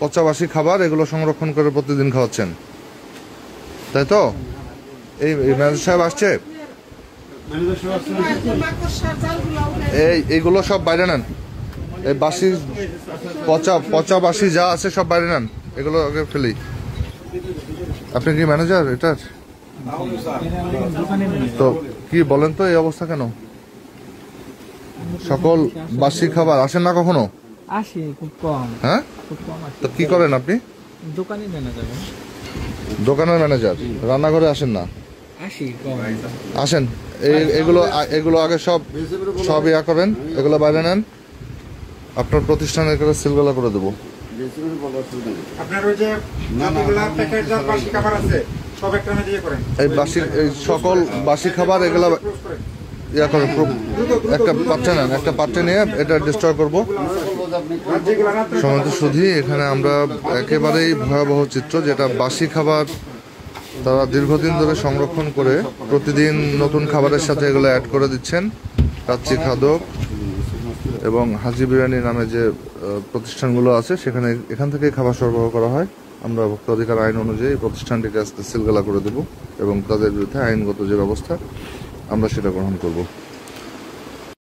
পচাবাসি খাবার এগুলো সংরক্ষণ করে প্রতিদিন খাওয়াচ্ছেন, তাই তো? এই ম্যানেজার সাহেব আসছে? এইগুলো সব বাইরে নেন, এই বাসি পচা বাসি যা আছে সব বাইরে নেন, এগুলো আগে ফেলি। আপনি কি ম্যানেজার এটার? তো কি বলেন তো এই অবস্থা কেন? সকল বাসি খাবার আসেন না কখনো? আসি খুব কম। হ্যাঁ, তো কি করেন আপনি? দোকানে ম্যানেজার। দোকানের ম্যানেজার, রান্নাঘরে আসেন না? আসি কম। আসেন, এগুলো আগে সব ইয়া করেন, এগুলো বাইরে নেন। আপনার প্রতিষ্ঠানে এগুলো সিলগালা করে দেবো। আপনার ওই যে প্যাকেটজাত বাসি খাবার আছে সব একটানে দিয়ে করেন। এই সকল বাসি খাবার এগুলো ইয়া করেন, একটা পাত্রে নেন, একটা পাত্রে নিয়ে এটা ডিস্ট্রয় করবো। সমান্ত সুধী, এখানে আমরা একেবারেই ভয়াবহ চিত্র, যেটা বাসি খাবার তারা দীর্ঘদিন ধরে সংরক্ষণ করে প্রতিদিন নতুন খাবারের সাথে এগুলো অ্যাড করে দিচ্ছেন। কাচ্চি খাদক এবং হাজি বিরিয়ানি নামে যে প্রতিষ্ঠানগুলো আছে এখান থেকে খাবার সরবরাহ করা হয়। আমরা ভোক্তা অধিকার আইন অনুযায়ী প্রতিষ্ঠানটিকে আজকে সিলগালা করে দেব এবং তাদের বিরুদ্ধে আইনগত যে ব্যবস্থা আমরা সেটা গ্রহণ করব।